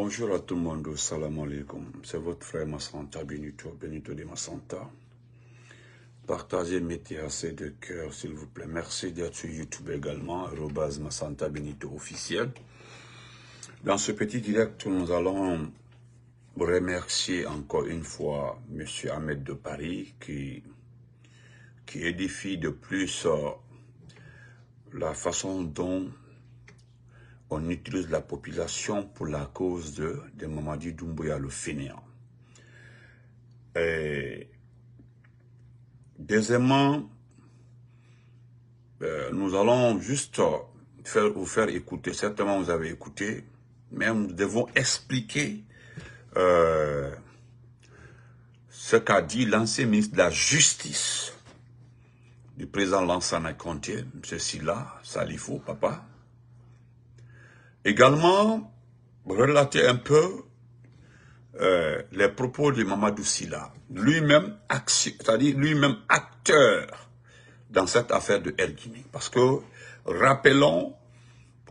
Bonjour à tout le monde, salam alaikum. C'est votre frère Massanta Benito de Massanta. Partagez, mettez assez de cœur, s'il vous plaît. Merci d'être sur YouTube également, @Massanta Benito officiel. Dans ce petit direct, nous allons remercier encore une fois M. Ahmed de Paris qui édifie de plus la façon dont on utilise la population pour la cause de Mamadi Doumbouya le fainéant. Et deuxièmement, nous allons juste vous faire écouter, certainement vous avez écouté, mais nous devons expliquer ce qu'a dit l'ancien ministre de la Justice du président Lansana Conté, M. Silla Salifou, papa. Également, relater un peu les propos de Mamadou Silla, lui-même c'est-à-dire lui-même acteur dans cette affaire de El Guinée. Parce que, rappelons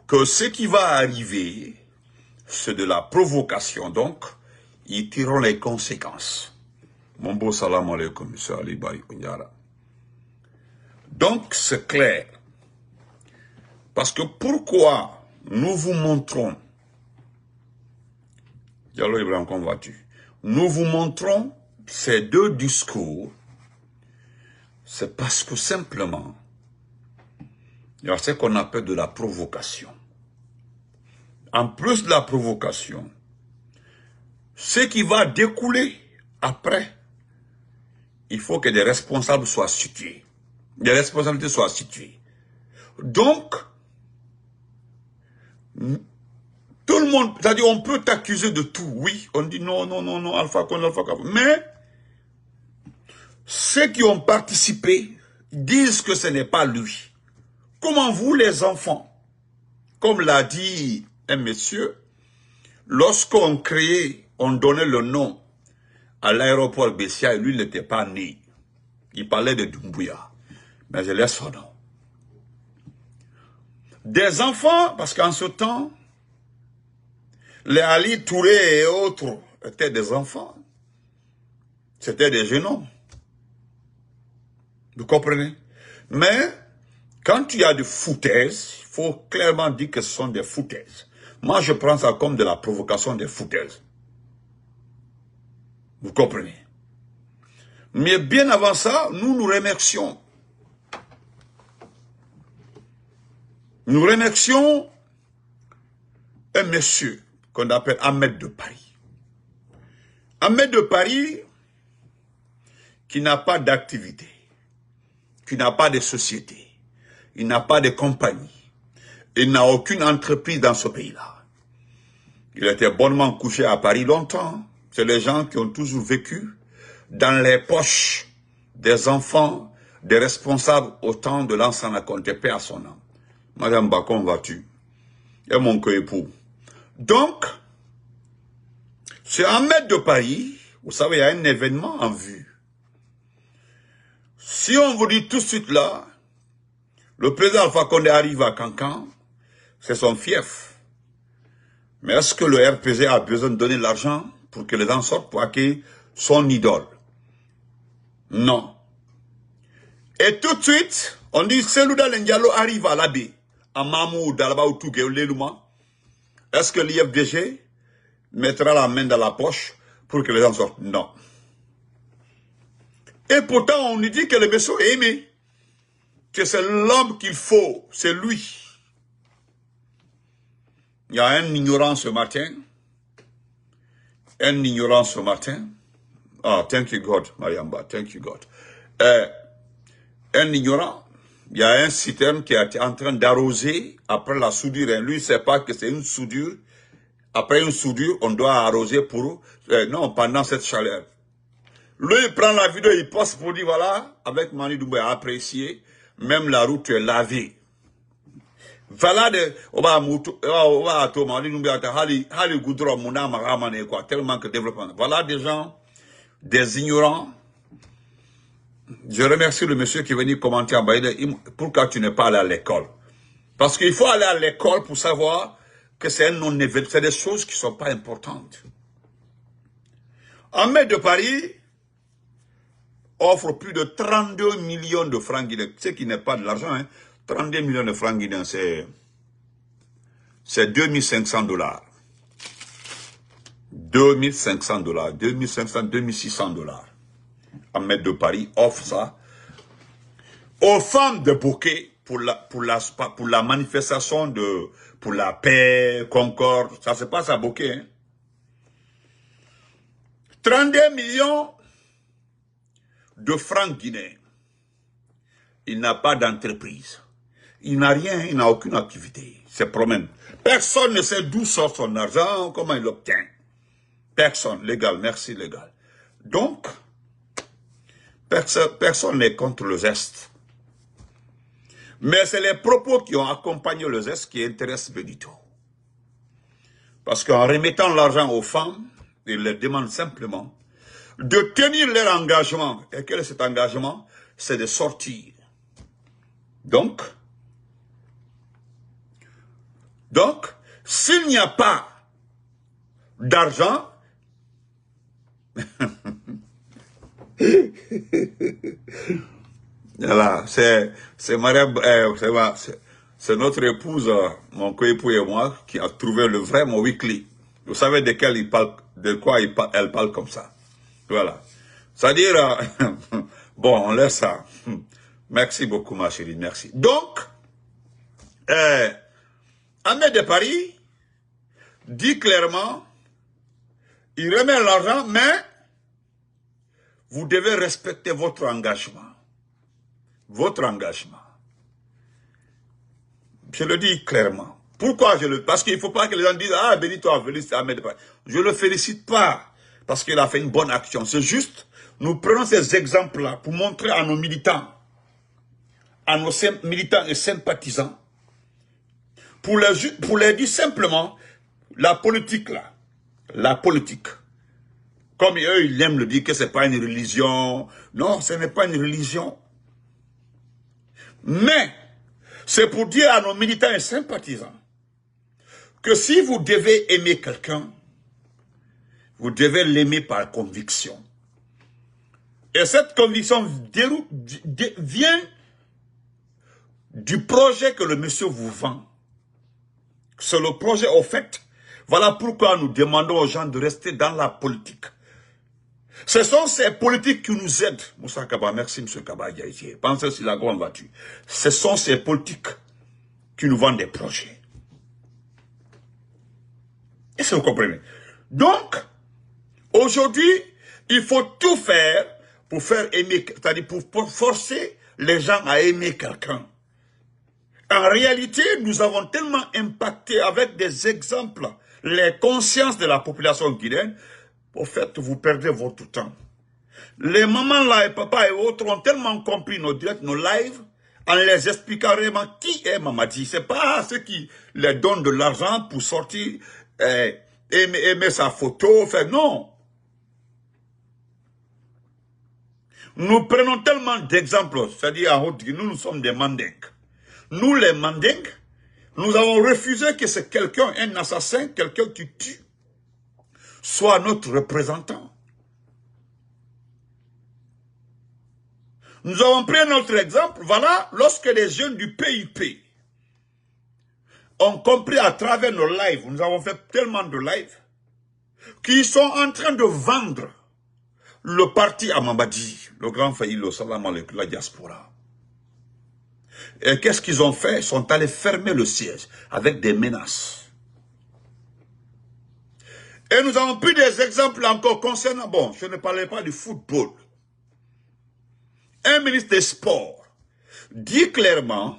que ce qui va arriver, c'est de la provocation, donc, ils tireront les conséquences. Mon beau salam alaikum, M. Ali Bari Kunyara. Donc, c'est clair. Parce que pourquoi nous vous montrons, Diallo Ibrahim, comment vas-tu? Nous vous montrons ces deux discours, c'est parce que simplement, il y a ce qu'on appelle de la provocation. En plus de la provocation, ce qui va découler après, il faut que des responsables soient situés. Des responsabilités soient situées. Donc, tout le monde, c'est-à-dire on peut t'accuser de tout, oui, on dit non, Alpha Condé, mais ceux qui ont participé disent que ce n'est pas lui. Comment vous, les enfants, comme l'a dit un monsieur, lorsqu'on créait, on donnait le nom à l'aéroport Bessia, et lui n'était pas né. Il parlait de Doumbouya, mais je laisse son nom. Des enfants, parce qu'en ce temps, les Ali Touré et autres étaient des enfants. C'était des jeunes hommes. Vous comprenez? Mais, quand il y a des foutaises, il faut clairement dire que ce sont des foutaises. Moi, je prends ça comme de la provocation des foutaises. Vous comprenez? Mais bien avant ça, nous remercions. Nous remercions un monsieur qu'on appelle Ahmed de Paris. Ahmed de Paris, qui n'a pas d'activité, qui n'a pas de société, il n'a pas de compagnie, il n'a aucune entreprise dans ce pays-là. Il était bonnement couché à Paris longtemps. C'est les gens qui ont toujours vécu dans les poches des enfants, des responsables au temps de Lansana Conté, paix à son nom. Madame Bakon, vas-tu? Et mon époux. Donc, c'est Ahmed de Paris, vous savez, il y a un événement en vue. Si on vous dit tout de suite là, le président Alpha Condé arrive à Cancan, c'est son fief. Mais est-ce que le RPG a besoin de donner l'argent pour que les gens sortent pour accueillir son idole? Non. Et tout de suite, on dit, Selouda Ndiallo arrive à l'abbé, à Mamou, Dalaba ou Tougué, Lélouma. Est-ce que l'IFDG mettra la main dans la poche pour que les gens sortent? Non. Et pourtant, on nous dit que le vaisseau est aimé. Que c'est l'homme qu'il faut, c'est lui. Il y a un ignorant ce matin. Un ignorant ce matin. Ah, thank you God, Mariamba, thank you God. Un ignorant. Il y a un citerne qui est en train d'arroser après la soudure. Et lui, il ne sait pas que c'est une soudure. Après une soudure, on doit arroser pour... non, pendant cette chaleur. Lui, il prend la vidéo, il poste pour dire, voilà, avec Mani Doumbouya apprécié, même la route est lavée. Voilà tellement que développement. Voilà des gens, des ignorants. Je remercie le monsieur qui est venu commenter en bas. Pourquoi tu n'es pas allé à l'école? Parce qu'il faut aller à l'école pour savoir que c'est un non-événement, c'est des choses qui ne sont pas importantes. Ahmed de Paris offre plus de 32 millions de francs guinéens, ce qui n'est pas de l'argent, hein. 32 millions de francs guinéens, c'est 2500 $. 2500 $, 2500, 2600 $. Ahmed de Paris offre ça aux femmes de Bouquet pour la manifestation pour la paix, concorde. Ça se passe à Bouquet. Hein. 32 millions de francs guinéens. Il n'a pas d'entreprise. Il n'a rien, il n'a aucune activité. Il se promène. Personne ne sait d'où sort son argent, comment il l'obtient. Personne. Légal, merci, légal. Donc, personne n'est contre le geste. Mais c'est les propos qui ont accompagné le geste qui intéressent Benito. Parce qu'en remettant l'argent aux femmes, il leur demande simplement de tenir leur engagement. Et quel est cet engagement? C'est de sortir. Donc, s'il n'y a pas d'argent, voilà, c'est notre épouse, mon coépoux et moi, qui a trouvé le vrai mot weekly. Vous savez de quoi elle parle comme ça. Voilà. C'est-à-dire, bon, on laisse ça. Merci beaucoup, ma chérie, merci. Donc, Ahmed de Paris dit clairement, il remet l'argent, mais vous devez respecter votre engagement. Votre engagement. Je le dis clairement. Pourquoi parce qu'il ne faut pas que les gens disent, ah, Benito a félicité Ahmed de Paris. Je ne le félicite pas parce qu'il a fait une bonne action. C'est juste, nous prenons ces exemples-là pour montrer à nos militants et sympathisants, pour leur dire simplement, la politique là, la politique, comme eux, ils aiment le dire que ce n'est pas une religion. Non, ce n'est pas une religion. Mais, c'est pour dire à nos militants et sympathisants que si vous devez aimer quelqu'un, vous devez l'aimer par conviction. Et cette conviction vient du projet que le monsieur vous vend. C'est le projet au fait. Voilà pourquoi nous demandons aux gens de rester dans la politique. Ce sont ces politiques qui nous aident. Moussa Kaba, merci M. Kaba. Pensez sur la grande voiture. Ce sont ces politiques qui nous vendent des projets. Est-ce que vous comprenez? Donc, aujourd'hui, il faut tout faire pour faire aimer, c'est-à-dire pour forcer les gens à aimer quelqu'un. En réalité, nous avons tellement impacté avec des exemples les consciences de la population guinéenne. Au fait, vous perdez votre temps. Les mamans là et papas et autres ont tellement compris nos directs, nos lives, en les expliquant vraiment qui est Mamadi. Ce n'est pas ceux qui les donnent de l'argent pour sortir, aimer sa photo, faire non. Nous prenons tellement d'exemples, c'est-à-dire en haute, nous sommes des mandingues. Nous les mandingues, nous avons refusé que c'est quelqu'un, un assassin, quelqu'un qui tue, soit notre représentant. Nous avons pris notre exemple, voilà, lorsque les jeunes du PIP ont compris à travers nos lives, nous avons fait tellement de lives, qu'ils sont en train de vendre le parti à Mamadi, le grand failli, salam alaikum, la diaspora. Et qu'est-ce qu'ils ont fait? Ils sont allés fermer le siège avec des menaces. Et nous avons pris des exemples encore concernant, bon, je ne parlais pas du football. Un ministre des Sports dit clairement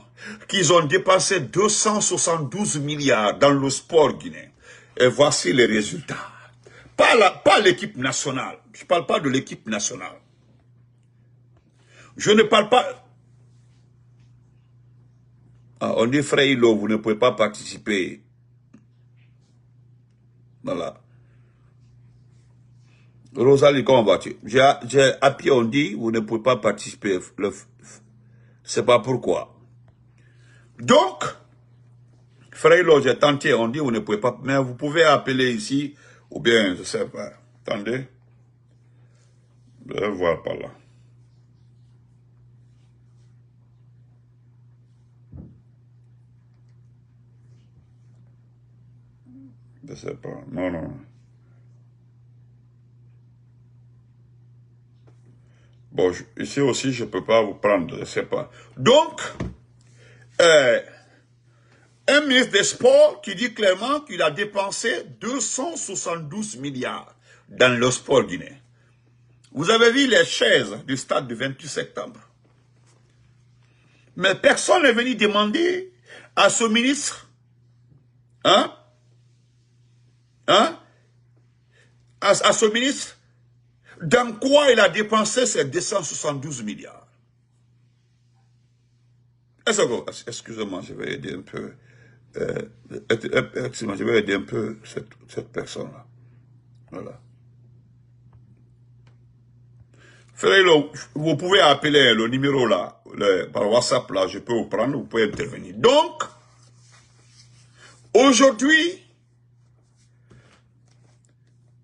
qu'ils ont dépensé 272 milliards dans le sport guinéen. Et voici les résultats. Pas l'équipe nationale. Je ne parle pas de l'équipe nationale. Je ne parle pas... Ah, on dit frère Hilo, vous ne pouvez pas participer. Voilà. Rosalie, comment vas-tu? J'ai appuyé, on dit, vous ne pouvez pas participer. C'est pas pourquoi. Donc, Frère, j'ai tenté, on dit vous ne pouvez pas, mais vous pouvez appeler ici, ou bien, je sais pas. Attendez. Je vais voir par là. Je sais pas. Non, non. Bon, ici aussi, je peux pas vous prendre, je sais pas. Donc, un ministre des Sports qui dit clairement qu'il a dépensé 272 milliards dans le sport guinéen. Vous avez vu les chaises du stade du 28 septembre. Mais personne n'est venu demander à ce ministre, à ce ministre, dans quoi il a dépensé ces 272 milliards. Excusez-moi, je vais aider un peu. Excusez-moi, je vais aider un peu cette personne-là. Voilà. Frère, vous pouvez appeler le numéro là, par WhatsApp là, je peux vous prendre, vous pouvez intervenir. Donc, aujourd'hui,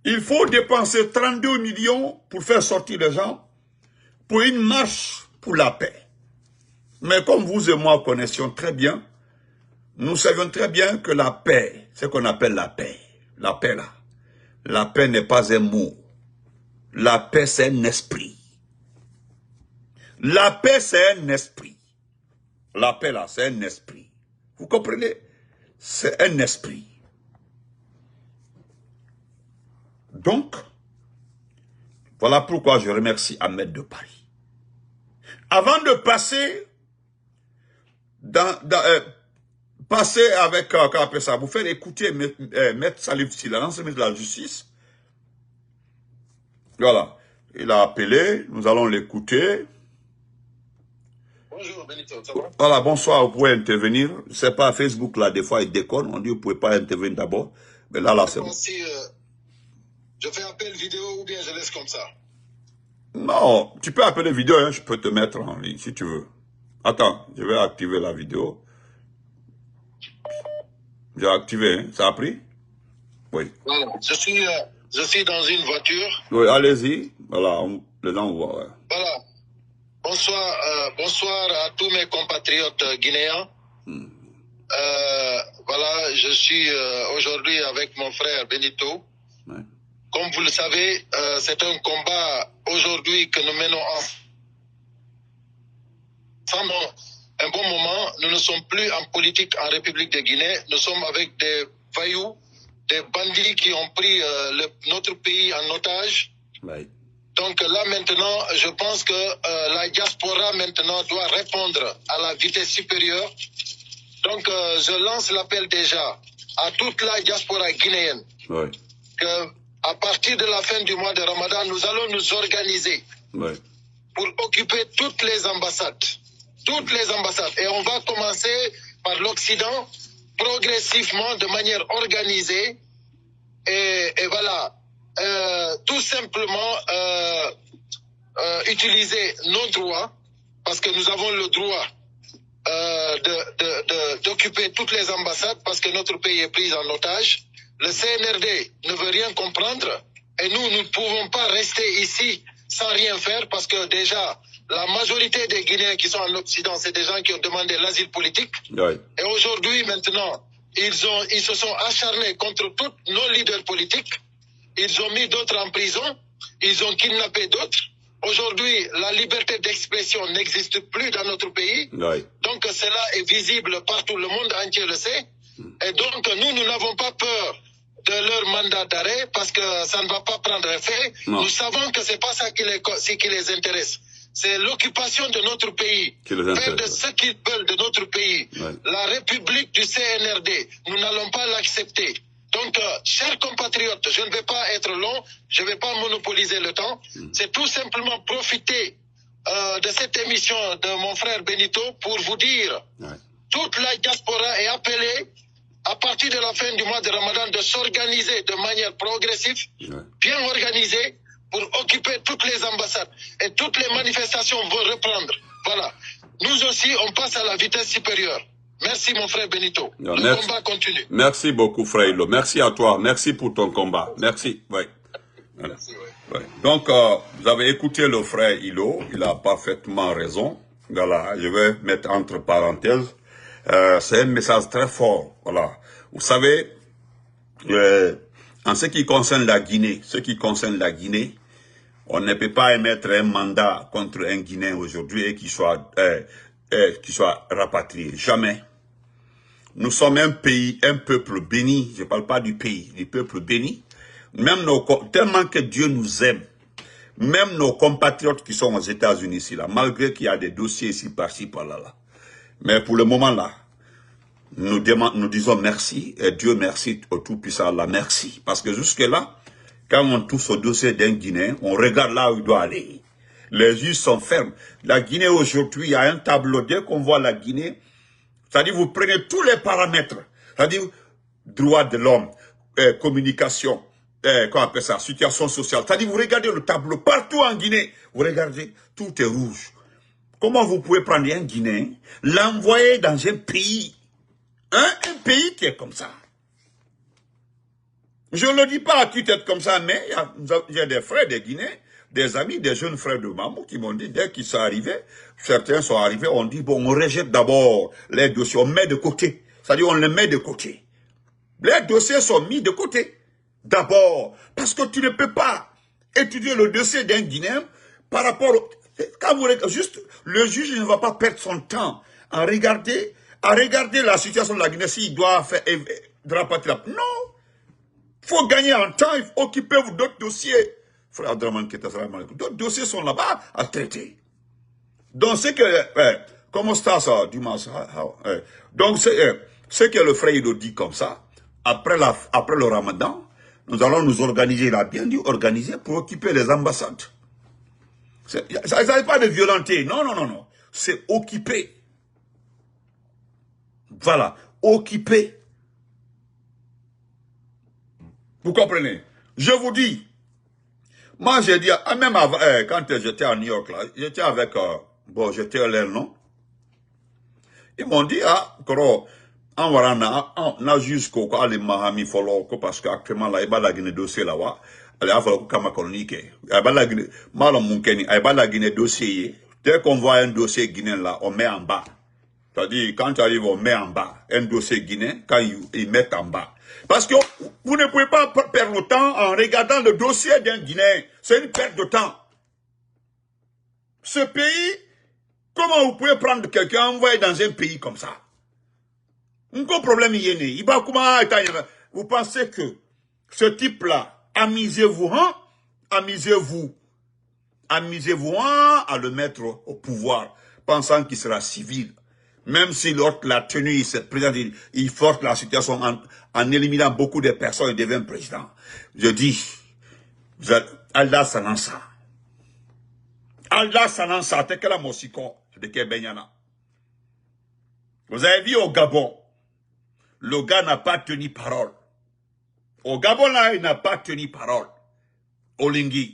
il faut dépenser 32 millions pour faire sortir les gens pour une marche pour la paix. Mais comme vous et moi connaissions très bien, nous savions très bien que la paix, c'est ce qu'on appelle la paix là, la paix n'est pas un mot. La paix, c'est un esprit. La paix, c'est un esprit. La paix là, c'est un esprit. Vous comprenez? C'est un esprit. Donc, voilà pourquoi je remercie Ahmed de Paris. Avant de passer passer avec ça, vous faire écouter Maître Salif Silla, l'ancien ministre de la Justice. Voilà. Il a appelé, nous allons l'écouter. Bonjour Benito, ça va? Voilà, bonsoir, vous pouvez intervenir. Je ne sais pas, Facebook, là, des fois, il déconne. On dit, vous ne pouvez pas intervenir d'abord. Mais là, c'est bon. Si je fais appel vidéo ou bien je laisse comme ça? Non, tu peux appeler vidéo, hein, je peux te mettre en ligne si tu veux. Attends, je vais activer la vidéo. J'ai activé, hein, ça a pris? Oui. Voilà. Je suis dans une voiture. Oui, allez-y. Voilà, les gens voient. Ouais. Voilà. Bonsoir à tous mes compatriotes guinéens. Voilà, je suis aujourd'hui avec mon frère Benito. Ouais. Comme vous le savez, c'est un combat aujourd'hui que nous menons ensemble. Un bon moment, nous ne sommes plus en politique en République de Guinée. Nous sommes avec des voyous, des bandits qui ont pris notre pays en otage. Ouais. Donc là maintenant, je pense que la diaspora maintenant doit répondre à la vitesse supérieure. Donc je lance l'appel déjà à toute la diaspora guinéenne. Ouais. Que à partir de la fin du mois de Ramadan, nous allons nous organiser pour occuper toutes les ambassades. Toutes les ambassades. Et on va commencer par l'Occident, progressivement, de manière organisée. Et voilà, tout simplement utiliser nos droits, parce que nous avons le droit d'occuper toutes les ambassades, parce que notre pays est pris en otage. Le CNRD ne veut rien comprendre, et nous ne pouvons pas rester ici sans rien faire, parce que déjà, la majorité des Guinéens qui sont en Occident, c'est des gens qui ont demandé l'asile politique. Ouais. Et aujourd'hui, maintenant, ils se sont acharnés contre tous nos leaders politiques. Ils ont mis d'autres en prison. Ils ont kidnappé d'autres. Aujourd'hui, la liberté d'expression n'existe plus dans notre pays. Ouais. Donc, cela est visible partout. Le monde entier le sait. Et donc, nous n'avons pas peur de leur mandat d'arrêt parce que ça ne va pas prendre effet. Non. Nous savons que c'est pas ça qui les intéresse. C'est l'occupation de notre pays. Faire de ce qu'ils veulent de notre pays. Ouais. La République du CNRD, nous n'allons pas l'accepter. Donc, chers compatriotes, je ne vais pas être long, je ne vais pas monopoliser le temps. C'est tout simplement profiter de cette émission de mon frère Benito pour vous dire, toute la diaspora est appelée à partir de la fin du mois de Ramadan de s'organiser de manière progressive, bien organisée, pour occuper toutes les ambassades. Et toutes les manifestations vont reprendre. Voilà. Nous aussi, on passe à la vitesse supérieure. Merci mon frère Benito. Non, Le merci. combat continue. Merci beaucoup, frère Hilo. Merci à toi. Merci pour ton combat. Merci. Oui. Voilà. Merci, ouais. Ouais. Donc, vous avez écouté le frère Hilo. Il a parfaitement raison. Voilà. Je vais mettre entre parenthèses. C'est un message très fort. Voilà. Vous savez, en ce qui concerne la Guinée, on ne peut pas émettre un mandat contre un Guinéen aujourd'hui et qu'il soit rapatrié. Jamais. Nous sommes un pays, un peuple béni. Je ne parle pas du pays, du peuple béni. Même tellement que Dieu nous aime. Même nos compatriotes qui sont aux États-Unis ici, là, malgré qu'il y a des dossiers ici, par-ci, par-là. Là. Mais pour le moment, là, nous disons merci, et Dieu merci au Tout-Puissant, là, merci. Parce que jusque-là, quand on touche au dossier d'un Guinéen, on regarde là où il doit aller. Les juges sont fermes. La Guinée aujourd'hui, il y a un tableau. Dès qu'on voit la Guinée, c'est-à-dire vous prenez tous les paramètres. C'est-à-dire droit de l'homme, communication, comment on appelle ça, situation sociale. C'est-à-dire vous regardez le tableau partout en Guinée. Vous regardez, tout est rouge. Comment vous pouvez prendre un Guinéen, l'envoyer dans un pays, un pays qui est comme ça? Je ne le dis pas à tue-tête comme ça, mais il y a des frères des Guinéens, des amis, des jeunes frères de Mamou qui m'ont dit, dès qu'ils sont arrivés, certains sont arrivés, on dit, bon, on rejette d'abord les dossiers, on met de côté. C'est-à-dire, on les met de côté. Les dossiers sont mis de côté. D'abord, parce que tu ne peux pas étudier le dossier d'un Guinéen par rapport au... Quand vous regardez, juste, le juge ne va pas perdre son temps à regarder la situation de la Guinée s'il doit faire rapatrier. Non! Il faut gagner en temps, il faut occuper d'autres dossiers. Frère Abdraman Keta, d'autres dossiers sont là-bas à traiter. Donc, c'est que, comment ça, Dumas? Donc, c'est que le frère Hilo dit comme ça, après le ramadan, nous allons nous organiser, il a bien dit organiser pour occuper les ambassades. Ça n'est pas de violenter, non. C'est occuper. Voilà, occuper. Vous comprenez? Je vous dis, moi j'ai dit, même avant, quand j'étais à New York, là, j'étais avec, j'étais là, non? Ils m'ont dit, Koro, on a jusqu'au cas les Mahami Folo, parce qu'actuellement, là, il y a la Guinée dossier là-bas, il y a la colonique, il y a la Guinée, il y a la Guinée dossier, dès qu'on voit un dossier guinéen là, on met en bas. C'est-à-dire, quand tu arrives, on met en bas. Un dossier guinéen, quand ils mettent en bas. Parce que vous ne pouvez pas perdre le temps en regardant le dossier d'un Guinéen. C'est une perte de temps. Ce pays, comment vous pouvez prendre quelqu'un envoyé dans un pays comme ça? Un gros problème y est né. Vous pensez que ce type-là, amusez-vous, hein? Amusez-vous à le mettre au pouvoir, pensant qu'il sera civil. Même si l'autre l'a tenu, il se présente, il force la situation en éliminant beaucoup de personnes, il devient président. Je dis, Allah Sanansa. Allah Sanansa, t'es que la Mosiko, de Kebenyana. Vous avez vu au Gabon, le gars n'a pas tenu parole. Au Gabon, là, il n'a pas tenu parole. Olingi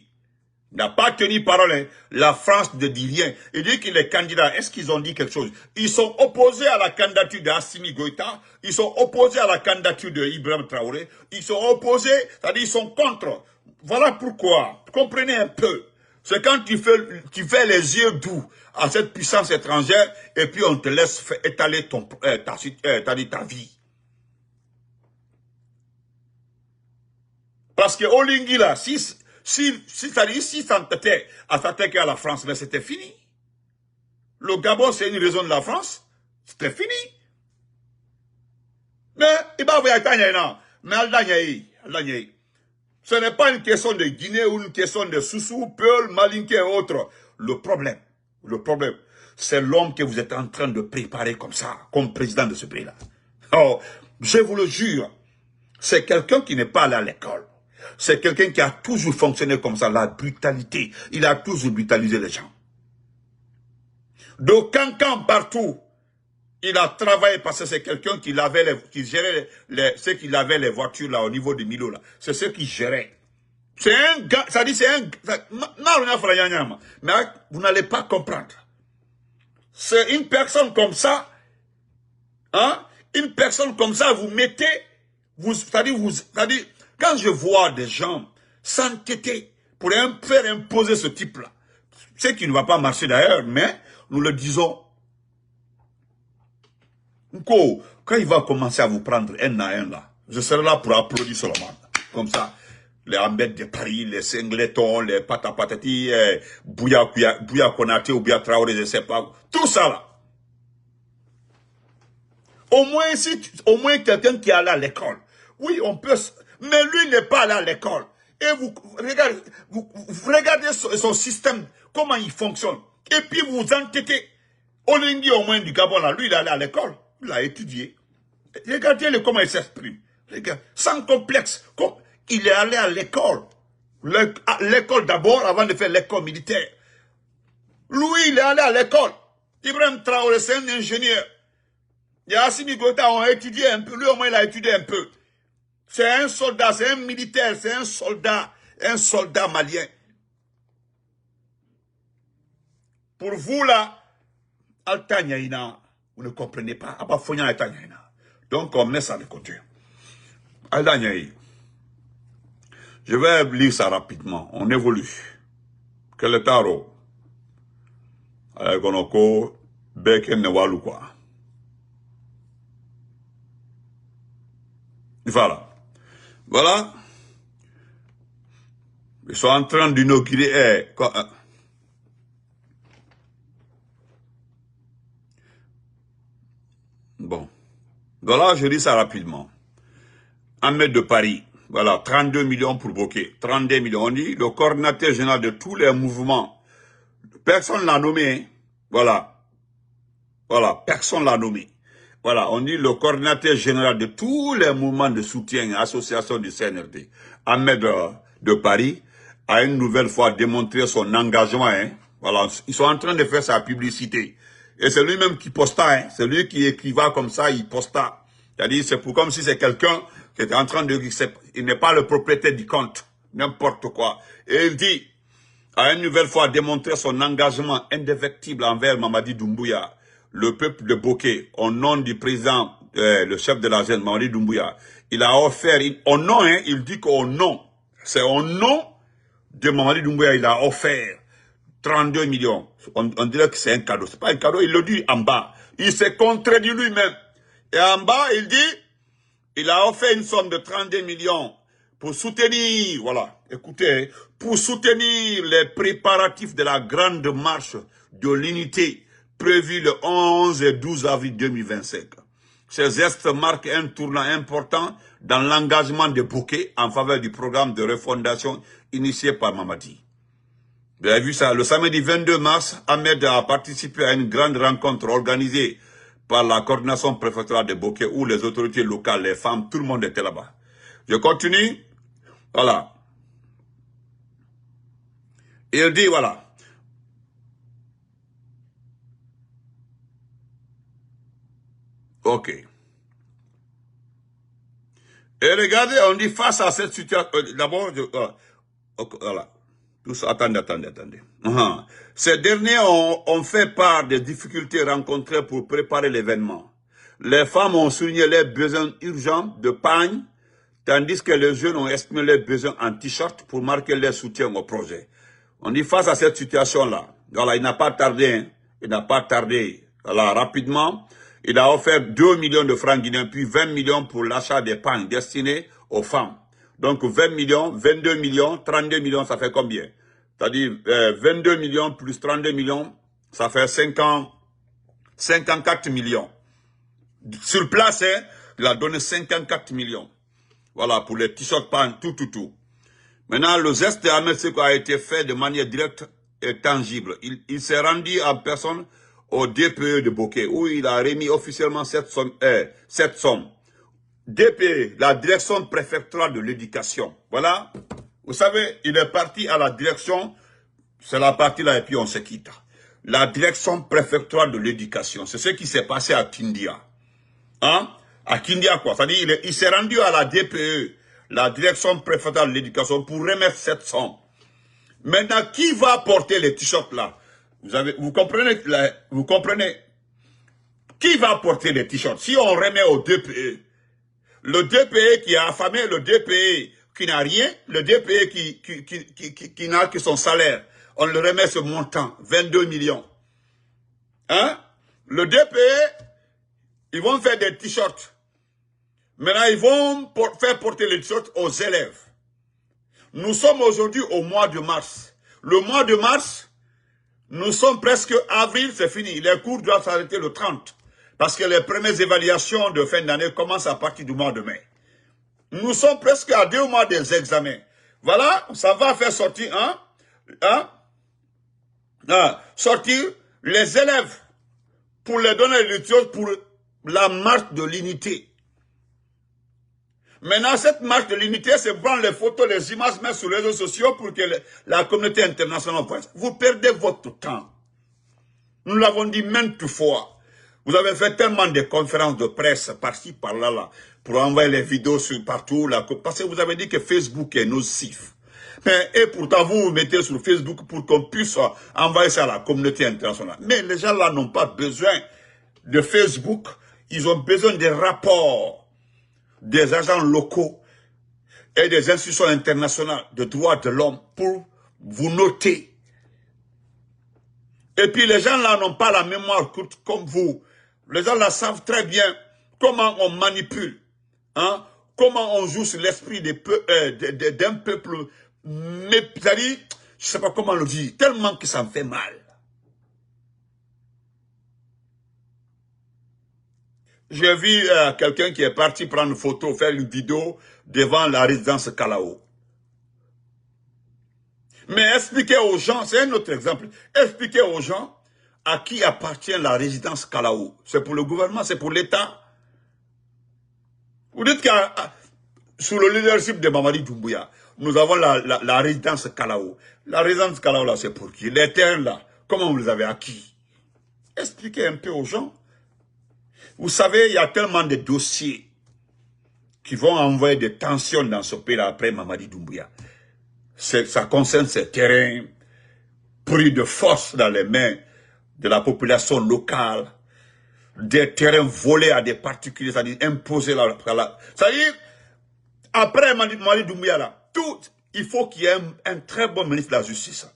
n'a pas tenu parole. Hein. La France ne dit rien. Il dit que les candidats, est-ce qu'ils ont dit quelque chose? Ils sont opposés à la candidature d'Assimi Goïta. Ils sont opposés à la candidature de Ibrahim Traoré. Ils sont opposés, c'est-à-dire ils sont contre. Voilà pourquoi. Comprenez un peu. C'est quand tu fais les yeux doux à cette puissance étrangère et puis on te laisse étaler ta vie. Parce que Olingi là, si s'entêtait à s'attaquer à la France, mais c'était fini. Le Gabon, c'est une raison de la France, c'était fini. Mais, ce n'est pas une question de Guinée ou une question de Soussou, Peul, Malinké et autres. Le problème, c'est l'homme que vous êtes en train de préparer comme ça, comme président de ce pays-là. Oh, je vous le jure, c'est quelqu'un qui n'est pas allé à l'école. C'est quelqu'un qui a toujours fonctionné comme ça, la brutalité. Il a toujours brutalisé les gens. De Cancan partout, il a travaillé parce que c'est quelqu'un qui gérait ceux qui lavaient les voitures là au niveau de Milo là. C'est ceux qui géraient. C'est un gars, ça dit c'est un mais vous n'allez pas comprendre. C'est une personne comme ça, Hein? Une personne comme ça, vous mettez, c'est-à-dire, quand je vois des gens s'entêter pour faire imposer ce type-là, c'est qui ne va pas marcher d'ailleurs, mais nous le disons. Quand il va commencer à vous prendre un à un là, je serai là pour applaudir seulement. Comme ça. Les Ahmed de Paris, les Singletons, les Patapatati, Bouya Konaté ou Bouya Traoré, je sais pas. Tout ça là. Au moins quelqu'un qui est allé à l'école. Oui, on peut, mais lui n'est pas allé à l'école. Et vous regardez son système, comment il fonctionne. Et puis vous entêtez. Olingi au moins du Gabon là, lui il est allé à l'école. Il a étudié. Regardez comment il s'exprime. Sans complexe. Il est allé à l'école. L'école d'abord, avant de faire l'école militaire. Lui, il est allé à l'école. Ibrahim Traoré, c'est un ingénieur. Yassimi Gota a étudié un peu. Lui, au moins, il a étudié un peu. C'est un soldat, c'est un militaire, c'est un soldat malien. Pour vous, là, Altanyaïna, vous ne comprenez pas. Abafonya Altanyaïna. Donc, on met ça de côté. Altanyaïna. Je vais lire ça rapidement. On évolue. Quel est taro? Konoko, Beken Newalu quoi. Voilà. Voilà. Ils sont en train d'inaugurer. Bon. Voilà, je lis ça rapidement. Ahmed de Paris. Voilà, 32 millions pour Bokeh. 32 millions. On dit le coordinateur général de tous les mouvements. Personne ne l'a nommé. Voilà. Voilà, personne ne l'a nommé. Voilà, on dit le coordinateur général de tous les mouvements de soutien et associations du CNRD. Ahmed de Paris a une nouvelle fois démontré son engagement. Hein. Voilà, ils sont en train de faire sa publicité. Et c'est lui-même qui posta. Hein. C'est lui qui écriva comme ça, il posta. C'est-à-dire, c'est comme si c'est quelqu'un qui était en train de... Il n'est pas le propriétaire du compte. N'importe quoi. Et il dit, a une nouvelle fois démontré son engagement indéfectible envers Mamadi Doumbouya, le peuple de Bokeh, au nom du président, le chef de la jeune, Mamadi Doumbouya. Il a offert, au nom, hein, il dit qu'au nom, c'est au nom de Mamadi Doumbouya, il a offert 32 millions. On dirait que c'est un cadeau. C'est pas un cadeau, il le dit en bas. Il s'est contredit lui-même. Et en bas, il dit, il a offert une somme de 32 millions pour soutenir, voilà, écoutez, pour soutenir les préparatifs de la grande marche de l'unité prévue le 11 et 12 avril 2025. Ces gestes marquent un tournant important dans l'engagement de Bokeh en faveur du programme de refondation initié par Mamadi. Vous avez vu ça, le samedi 22 mars, Ahmed a participé à une grande rencontre organisée par la coordination préfectorale de Bokeh où les autorités locales, les femmes, tout le monde était là-bas. Je continue. Voilà. Il dit, voilà. Ok. Et regardez, on dit face à cette situation, d'abord, voilà. Tous, attendez. Ces derniers ont fait part des difficultés rencontrées pour préparer l'événement. Les femmes ont souligné leurs besoins urgents de pagne, tandis que les jeunes ont exprimé leurs besoins en t-shirt pour marquer leur soutien au projet. On dit face à cette situation-là, voilà, il n'a pas tardé, voilà, rapidement, il a offert 2 millions de francs guinéens, puis 20 millions pour l'achat des pagnes destinés aux femmes. Donc 20 millions, 22 millions, 32 millions, ça fait combien? C'est-à-dire 22 millions plus 32 millions, ça fait 54 millions. Sur place, hein, il a donné 54 millions. Voilà, pour les t-shirts, pagnes, tout. Maintenant, le geste d'Ahmed Sékou a été fait de manière directe et tangible. Il s'est rendu en personne au DPE de Bokeh, où il a remis officiellement cette somme. DPE, la direction préfectorale de l'éducation. Voilà. Vous savez, il est parti à la direction, c'est la partie là, et puis on se quitte. La direction préfectorale de l'éducation, c'est ce qui s'est passé à Kindia. Hein? À Kindia, quoi. C'est-à-dire, il s'est rendu à la DPE, la direction préfectorale de l'éducation, pour remettre cette somme. Maintenant, qui va porter les t-shirts là? Vous comprenez? Qui va porter les t-shirts? Si on remet au DPE, le DPE qui a affamé, le DPE qui n'a rien, le DPE qui n'a que son salaire, on le remet ce montant, 22 millions. Hein? Le DPE, ils vont faire des t-shirts. Maintenant, ils vont faire porter les t-shirts aux élèves. Nous sommes aujourd'hui au mois de mars. Le mois de mars, nous sommes presque avril, c'est fini. Les cours doivent s'arrêter le 30. Parce que les premières évaluations de fin d'année commencent à partir du mois de mai. Nous sommes presque à 2 mois des examens. Voilà, ça va faire sortir, sortir les élèves pour les donner les choses pour la marche de l'unité. Maintenant, cette marche de l'unité, c'est prendre les photos, les images, mettre sur les réseaux sociaux pour que la communauté internationale voit. Vous perdez votre temps. Nous l'avons dit maintes fois. Vous avez fait tellement de conférences de presse par-ci, par-là, pour envoyer les vidéos sur partout, parce que vous avez dit que Facebook est nocif. Et pourtant, vous vous mettez sur Facebook pour qu'on puisse envoyer ça à la communauté internationale. Mais les gens là n'ont pas besoin de Facebook. Ils ont besoin des rapports des agents locaux et des institutions internationales de droits de l'homme pour vous noter. Et puis les gens là n'ont pas la mémoire courte comme vous. Les gens là savent très bien comment on manipule, hein, comment on joue sur l'esprit d'un peuple, mais c'est-à-dire, je ne sais pas comment le dire, tellement que ça me fait mal. J'ai vu quelqu'un qui est parti prendre une photo, faire une vidéo devant la résidence Kalao. Mais expliquez aux gens, c'est un autre exemple, expliquez aux gens à qui appartient la résidence Kalao. C'est pour le gouvernement, c'est pour l'État. Vous dites que sous le leadership de Mamadi Doumbouya, nous avons la résidence Kalao. La résidence Kalao là, c'est pour qui? Les terres là, comment vous les avez acquis? Expliquez un peu aux gens. Vous savez, il y a tellement de dossiers qui vont envoyer des tensions dans ce pays-là après Mamadi Doumbouya. Ça concerne ces terrains pris de force dans les mains de la population locale, des terrains volés à des particuliers, c'est-à-dire imposés là. C'est-à-dire, après Mamadi Doumbouya, là, il faut qu'il y ait un très bon ministre de la Justice.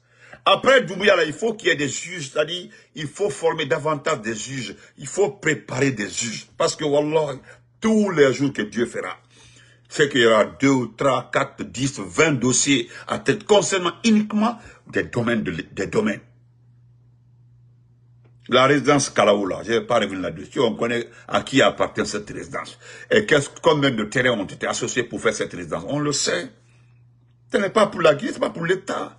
Après Doumbouya, là, il faut qu'il y ait des juges, c'est-à-dire, il faut former davantage des juges, il faut préparer des juges. Parce que, wallah, tous les jours que Dieu fera, c'est qu'il y aura 2, 3, 4, 10, 20 dossiers à tête concernant uniquement des domaines. La résidence Kalao, là, je ne vais pas revenir là-dessus, on connaît à qui appartient cette résidence. Et combien de terrains ont été associés pour faire cette résidence. On le sait. Ce n'est pas pour la Guinée, ce n'est pas pour l'État.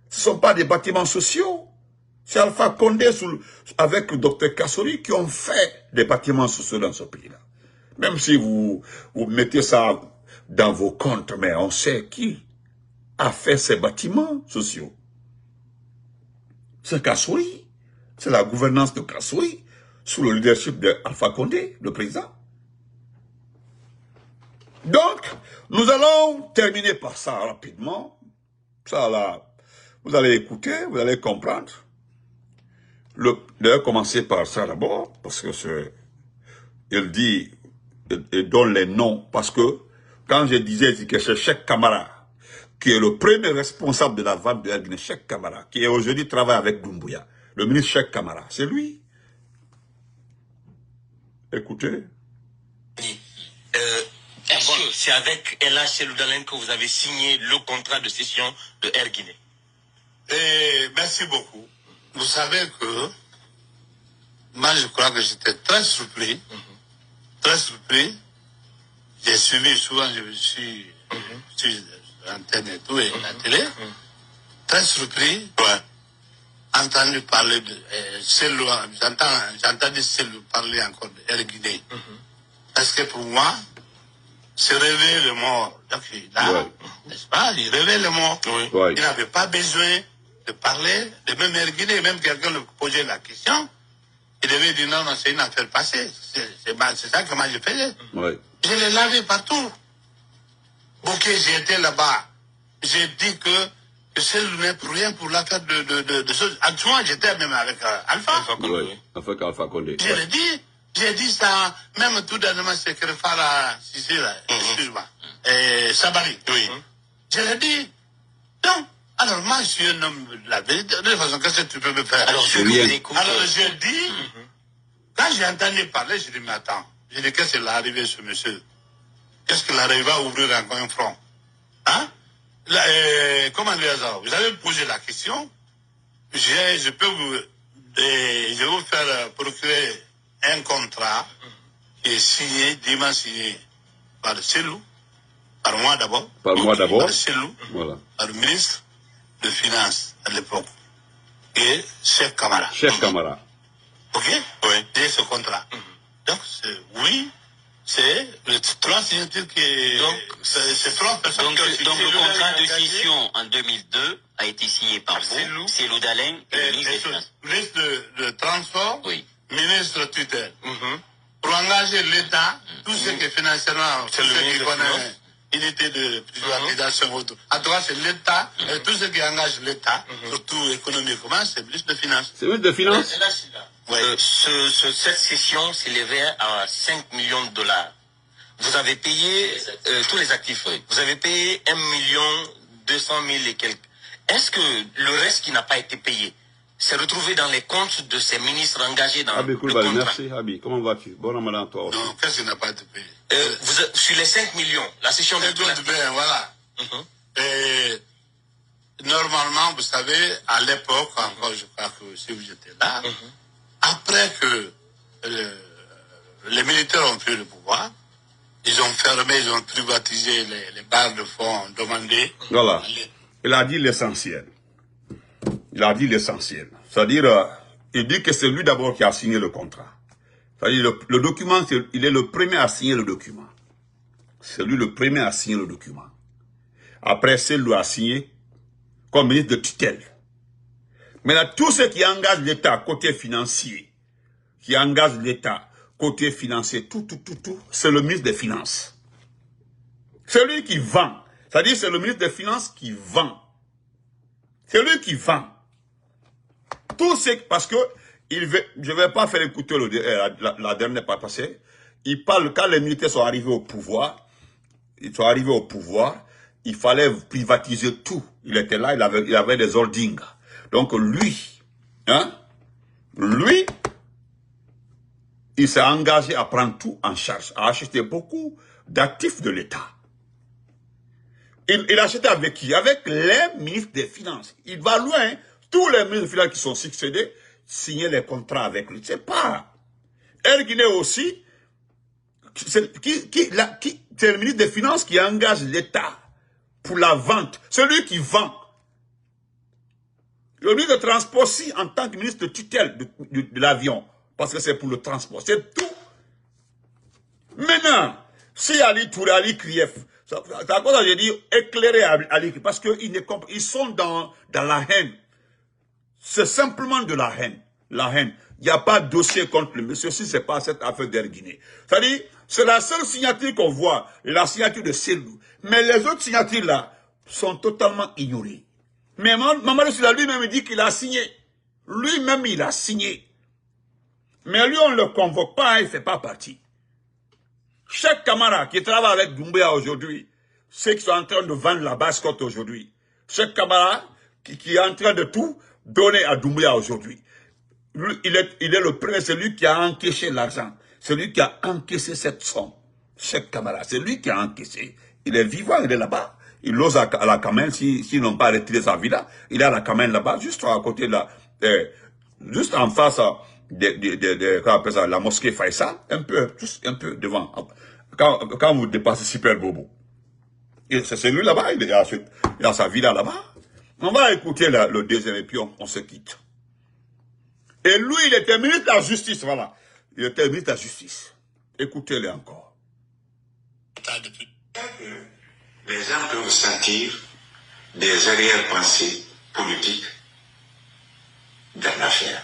Ce ne sont pas des bâtiments sociaux. C'est Alpha Condé avec le docteur Kassori qui ont fait des bâtiments sociaux dans ce pays-là. Même si vous mettez ça dans vos comptes, mais on sait qui a fait ces bâtiments sociaux. C'est Kassori. C'est la gouvernance de Kassori sous le leadership d'Alpha Condé, le président. Donc, nous allons terminer par ça rapidement. Ça là, vous allez écouter, vous allez comprendre. D'ailleurs, commencer par ça d'abord, parce que il dit, il donne les noms, parce que quand je disais que c'est Cheikh Camara, qui est le premier responsable de la vente de Guinée, Cheikh Camara, qui aujourd'hui travaille avec Doumbouya, le ministre Cheikh Camara, c'est lui. Écoutez. Est-ce que c'est avec Ella Cheloudalen que vous avez signé le contrat de cession de Air Guinée? Merci beaucoup. Vous savez que moi je crois que j'étais très surpris. Très surpris. J'ai suivi souvent, je suis sur l'antenne et tout, et la télé. Très surpris. Ouais. Entendu parler de Cellou, j'entends dire Cellou parler encore de Air Guinée. Parce que pour moi, se réveiller le mort. Donc, là, n'est-ce pas, il réveille le mort. Oui. Il n'avait pas besoin de parler de même Air Guinée, même quelqu'un lui posait la question. Il devait dire non, c'est une affaire passée. C'est ça que moi je faisais. Je l'ai lavé partout. Ok, j'étais là-bas. J'ai dit que Cellou n'est pour rien pour l'affaire de choses. Actuellement, j'étais même avec Alpha. Oui, avec Alpha Condé. Je l'ai dit, J'ai dit ça, même tout dernièrement, c'est que Fara Sissi, là, excuse-moi, Sabari. Oui. Je l'ai dit. Donc, alors moi, je suis un homme de la vérité. De toute façon, qu'est-ce que tu peux me faire? Alors, je vous écoute. Alors, j'ai dit, quand j'ai entendu parler, j'ai dit, mais attends, j'ai dit, qu'est-ce qui est arrivé, ce monsieur? Qu'est-ce qu'il arrive à ouvrir encore un front? Hein? Là, comment dire ça? Vous avez posé la question. Je peux vous, je vais vous faire procurer un contrat qui est signé, dûment signé par le Selou, par moi d'abord. Par moi d'abord. Par le Selou, voilà. par le ministre de Finances à l'époque. Et Cheikh Camara. Cheikh Camara. Ok? Oui. J'ai ce contrat. Donc, oui, c'est les trois signatures qui... Donc, c'est trois personnes donc, qui ont signé. donc le contrat de scission en 2002 a été signé par vous, Cellou Dalein et le ministre des Finances. Ministre de Transport, oui. Ministre tutelle. Pour engager l'État, tout ce qui est financièrement, tout ce qui connaît unité de privatisation, en tout cas c'est l'État, tout ce qui engage l'État, surtout économiquement, c'est le ministre de Finances. C'est le ministre de Finances? Cette session s'élevait à 5 millions de dollars. Vous avez payé tous les actifs. Vous avez payé 1 200 000 et quelques. Est-ce que le reste qui n'a pas été payé s'est retrouvé dans les comptes de ces ministres engagés dans le contrat? Merci Abi, comment vas-tu? Bon ramadan toi aussi. Non, qu'est-ce qui n'a pas été payé? Sur les 5 millions, la session de bien, voilà. Et normalement, vous savez, à l'époque, encore je crois que si vous étiez là, après que les militaires ont pris le pouvoir, ils ont fermé, ils ont privatisé les barres de fonds demandées. Voilà. Il a dit l'essentiel. Il a dit l'essentiel. C'est-à-dire, il dit que c'est lui d'abord qui a signé le contrat. C'est-à-dire, le document, il est le premier à signer le document. C'est lui le premier à signer le document. Après, c'est lui a signé comme ministre de tutelle. Mais là, tout ce qui engage l'État côté financier, qui engage l'État côté financier, tout, c'est le ministre des Finances. C'est lui qui vend. C'est-à-dire, c'est le ministre des Finances qui vend. C'est lui qui vend. Tout ce... Parce que, je ne vais pas faire écouter la dernière fois passée. Il parle, quand les militaires sont arrivés au pouvoir, il fallait privatiser tout. Il était là, il avait des holdings. Donc lui, il s'est engagé à prendre tout en charge, à acheter beaucoup d'actifs de l'État. Il achetait avec qui? Avec les ministres des Finances. Il va loin. Tous les ministres des Finances qui sont succédés signer les contrats avec lui. C'est pas. Air Guinée aussi, c'est le ministre des Finances qui engage l'État pour la vente. C'est lui qui vend. Le ministre de Transport aussi, en tant que ministre de tutelle de l'avion, parce que c'est pour le transport. C'est tout. Maintenant, si Ali Touré, Ali Krief, c'est à cause que j'ai dit éclairer Ali, parce qu'ils sont dans la haine. C'est simplement de la haine. La haine. Il n'y a pas de dossier contre le monsieur si ce n'est pas cette affaire d'Air Guinée. C'est-à-dire, c'est la seule signature qu'on voit, la signature de Selou. Mais les autres signatures là sont totalement ignorées. Mais Mamadou Sylla lui-même dit qu'il a signé. Lui-même, il a signé. Mais lui, on ne le convoque pas, il ne fait pas partie. Cheikh Camara qui travaille avec Doumbouya aujourd'hui, ceux qui sont en train de vendre la basse-côte aujourd'hui, Cheikh Camara qui est en train de tout donner à Doumbouya aujourd'hui. Il est le premier, c'est lui qui a encaissé l'argent. C'est lui qui a encaissé cette somme. Cheikh Camara, c'est lui qui a encaissé. Il est vivant, il est là-bas. Il ose à la Kamel, s'ils n'ont pas retiré sa vie là. Il est à la Kamel là-bas, juste à côté de juste en face de la mosquée Faïsal, un peu devant. Quand vous dépassez Super Bobo. C'est celui là-bas, il a sa vie là-bas. On va écouter le deuxième et puis on se quitte. Et lui, il était ministre de la Justice, voilà. Il était ministre de la Justice. Écoutez-le encore. Les gens peuvent sentir des arrière-pensées politiques dans l'affaire.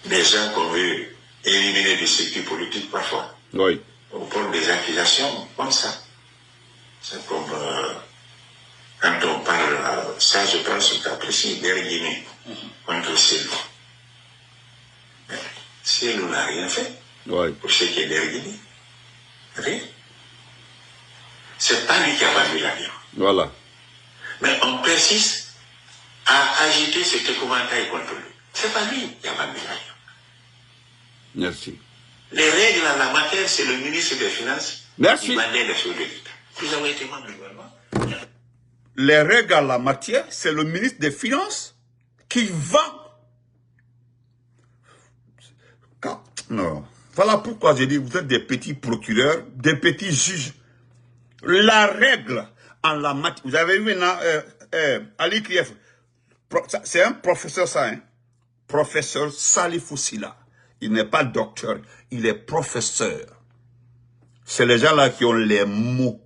Des gens qu'on veut éliminer du circuit politique parfois. Oui. On prend des accusations comme ça. C'est comme quand on parle, ça je pense que tu apprécies, d'Air Guinée contre Selou. Selou n'a rien fait. Ouais. Pour ce qui est d'Air Guinée. Rien. C'est pas lui qui a vendu l'avion. Voilà. Mais on persiste à agiter cet épouvantail contre lui. C'est pas lui qui a vendu l'avion. Merci. Les règles en la matière, c'est le ministre des Finances qui vendait les choses de l'État. Vous avez été membre du gouvernement. Les règles en la matière, c'est le ministre des Finances qui vend. Non. Voilà pourquoi j'ai dit, vous êtes des petits procureurs, des petits juges. La règle en la matière, vous avez vu maintenant, Ali Krief, c'est un professeur ça, hein? Professeur Salif Oussila. Il n'est pas docteur, il est professeur. C'est les gens-là qui ont les mots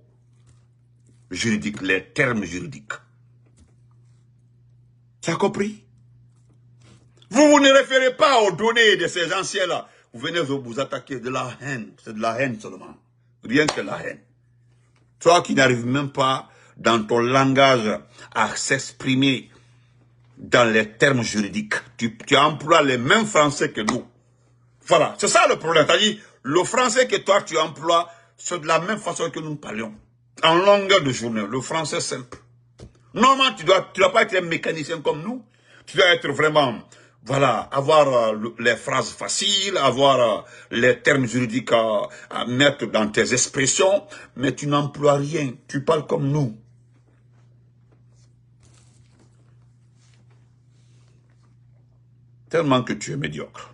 juridiques, les termes juridiques. Tu as compris? Vous ne référez pas aux données de ces anciens-là. Vous venez vous attaquer de la haine. C'est de la haine seulement. Rien que la haine. Toi qui n'arrives même pas dans ton langage à s'exprimer dans les termes juridiques. Tu emploies les mêmes français que nous. Voilà, c'est ça le problème. C'est-à-dire, le français que toi tu emploies, c'est de la même façon que nous parlions. En longueur de journée, le français simple. Normalement, tu dois pas être un mécanicien comme nous. Tu dois être vraiment, voilà, avoir les phrases faciles, avoir les termes juridiques à mettre dans tes expressions, mais tu n'emploies rien. Tu parles comme nous. Tellement que tu es médiocre.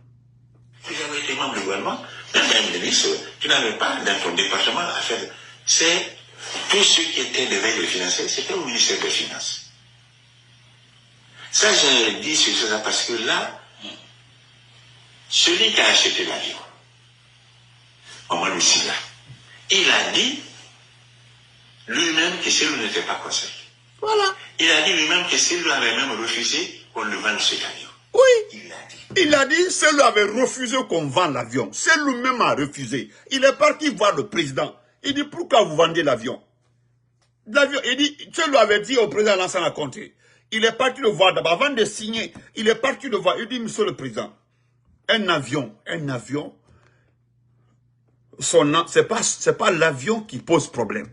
Vous avez été membre du gouvernement, même un ministre, tu n'avais pas dans ton département à faire. C'est tout ce qui était des règles financières, c'était au ministère des Finances. Ça, j'ai dit sur ça parce que là, celui qui a acheté l'avion, Mamadou Sylla, il a dit lui-même que celui n'était pas concerné. Voilà. Il a dit lui-même que celui avait même refusé qu'on le vende cet avion. Oui. Il a dit, celui avait refusé qu'on vende l'avion. C'est lui-même a refusé. Il est parti voir le président. Il dit, pourquoi vous vendez l'avion? Il dit, celui avait dit au président Lansana Conté. Il est parti le voir d'abord, avant de signer. Il est parti le voir. Il dit, monsieur le président, un avion, c'est pas l'avion qui pose problème.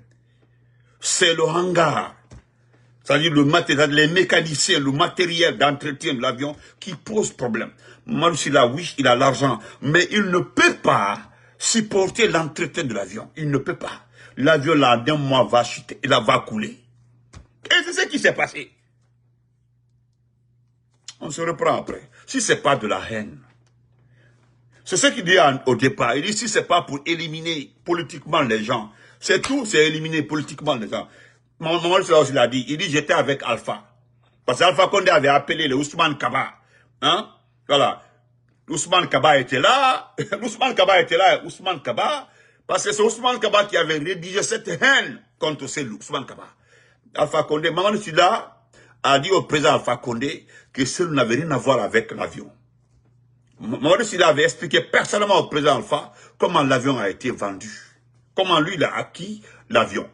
C'est le hangar. C'est-à-dire les mécaniciens, le matériel d'entretien de l'avion qui pose problème. Mamadou Sylla, oui, il a l'argent, mais il ne peut pas supporter l'entretien de l'avion. Il ne peut pas. L'avion, là, d'un mois, va chuter, il va couler. Et c'est ce qui s'est passé. On se reprend après. Si ce n'est pas de la haine. C'est ce qu'il dit au départ. Il dit, si ce n'est pas pour éliminer politiquement les gens, c'est tout, c'est éliminer politiquement les gens. Mamadou Sylla aussi l'a dit. Il dit, j'étais avec Alpha. Parce qu'Alpha Condé avait appelé le Ousmane Kaba. Hein? Voilà. Ousmane Kaba était là. Ousmane Kaba. Parce que c'est Ousmane Kaba qui avait rédigé cette haine contre Ousmane Kaba. Alpha Condé, Mamadou Sylla a dit au président Alpha Condé que cela n'avait rien à voir avec l'avion. Mamadou Sylla avait expliqué personnellement au président Alpha comment l'avion a été vendu. Comment lui, il a acquis l'avion.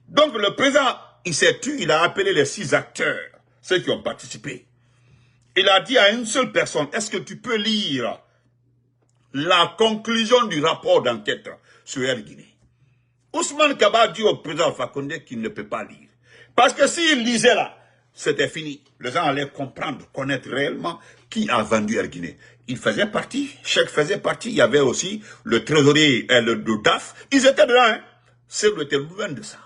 Donc le président, il s'est tué, il a appelé les 6 acteurs, ceux qui ont participé. Il a dit à une seule personne, est-ce que tu peux lire la conclusion du rapport d'enquête sur Air Guinée? Ousmane Kaba dit au président Alpha Condé qu'il ne peut pas lire. Parce que s'il lisait là, c'était fini. Les gens allaient comprendre, connaître réellement qui a vendu Air Guinée. Il faisait partie, Cheikh faisait partie, il y avait aussi le trésorier et le DAF. Ils étaient dedans, hein. C'est le loin de ça.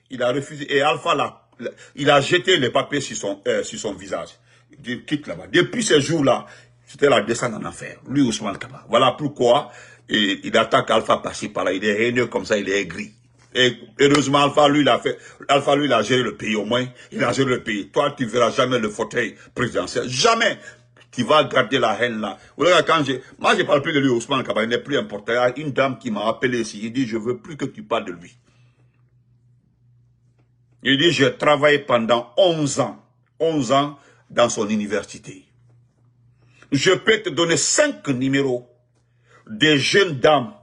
Il a refusé, et Alpha, il a jeté les papiers sur son visage. Il dit, quitte là-bas. Depuis ces jours-là, c'était la descente en enfer. Lui, Ousmane Kaba. Voilà pourquoi il attaque Alpha par-ci, par-là. Il est haineux comme ça, il est aigri. Et heureusement, Alpha, lui, il a géré le pays au moins. Il a géré le pays. Toi, tu ne verras jamais le fauteuil présidentiel. Jamais. Tu vas garder la haine là. Moi, je ne parle plus de lui, Ousmane Kaba. Il n'est plus important. Il y a une dame qui m'a appelé ici. Il dit, je ne veux plus que tu parles de lui. Il dit, j'ai travaillé pendant 11 ans dans son université. Je peux te donner 5 numéros des jeunes dames.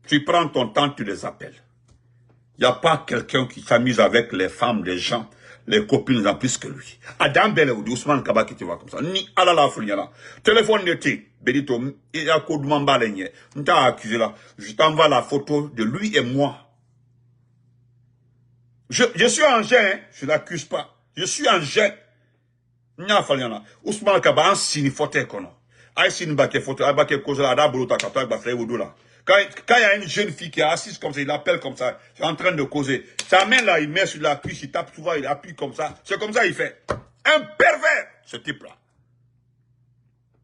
Tu prends ton temps, tu les appelles. Il n'y a pas quelqu'un qui s'amuse avec les femmes, les gens. les copines en plus que lui. Adam Bele ou Ousmane Kaba qui te voit comme ça. Ni ala la fouliana. Téléphone d'été. Benito, il y a coup de m'emballer. On t'a accusé là. Je t'envoie la photo de lui et moi. Je suis en gêne, hein? Je l'accuse pas. Je suis en gêne. Nya faliana. Ousmane Kaba en signe photo kono. Aïe signe baké photo, aïe baké cause la da bolota kato aïe baké au là. Quand il y a une jeune fille qui est assise comme ça, il appelle comme ça, il est en train de causer. Sa main là, il met sur la cuisse, il tape souvent, il appuie comme ça. C'est comme ça il fait. Un pervers, ce type-là.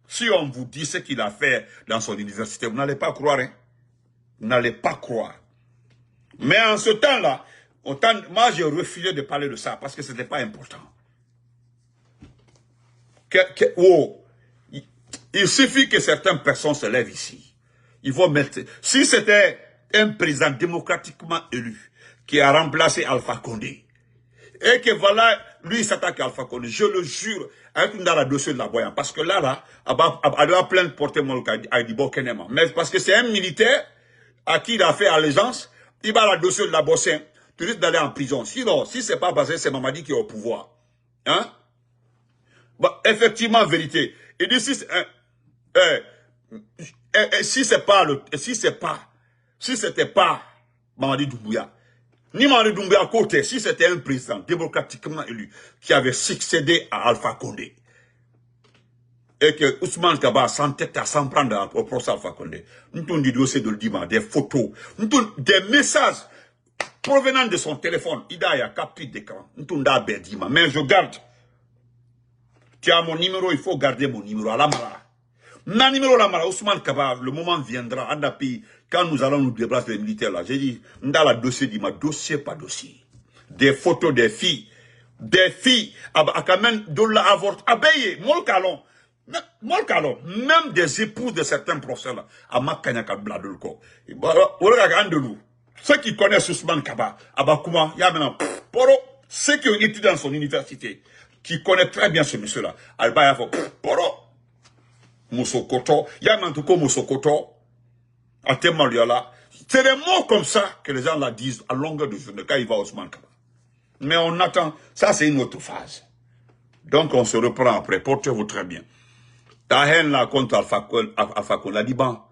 Si on vous dit ce qu'il a fait dans son université, vous n'allez pas croire. Hein? Vous n'allez pas croire. Mais en ce temps-là, moi j'ai refusé de parler de ça parce que ce n'était pas important. Il suffit que certaines personnes se lèvent ici. Ils vont mettre... Si c'était un président démocratiquement élu qui a remplacé Alpha Condé, et que voilà, lui il s'attaque à Alpha Condé, je le jure, avec une dans la dossier de la Boyan, parce que là, elle doit plein de porter mon cas, à Dibo Kenema. Mais parce que c'est un militaire à qui il a fait allégeance, il va à la dossier de la Boyan, tu risques d'aller en prison. Sinon, si c'est pas basé, c'est Mamadi qui est au pouvoir. Hein? Bah, effectivement, vérité. Il dit si c'était pas Mamadi Doumbouya, ni Mamadi Doumbouya à côté, si c'était un président démocratiquement élu qui avait succédé à Alpha Condé, et que Ousmane Kaba s'entête à s'en prendre au procès Alpha Condé, nous avons dit dossier de le dire, des photos, des messages provenant de son téléphone, il a capté d'écran, nous avons dit, mais je garde. Tu as mon numéro, il faut garder mon numéro à la mala. Mon numéro à la mala, Ousmane Kaba, le moment viendra, quand nous allons nous déplacer les militaires là, j'ai dit, dans la dossier, dit ma dossier, pas dossier. Des photos des filles, à quand même de l'avortement, abeille, molcalon, même des épouses de certains professeurs là, à Makanyaka Bladolko. Ceux qui connaissent Ousmane Kaba, Abakouma, il y a maintenant, Poro, ceux qui ont étudié dans son université, qui connaît très bien ce monsieur-là. Alba Yafo, Poro, Moussokoto, Yamantuko Moussokoto, Atemaliala. C'est des mots comme ça que les gens la disent à longueur de journée quand il va au Ousmane Kaba. Mais on attend, ça c'est une autre phase. Donc on se reprend après, portez-vous très bien. Ta haine là contre Alpha Condé, Liban.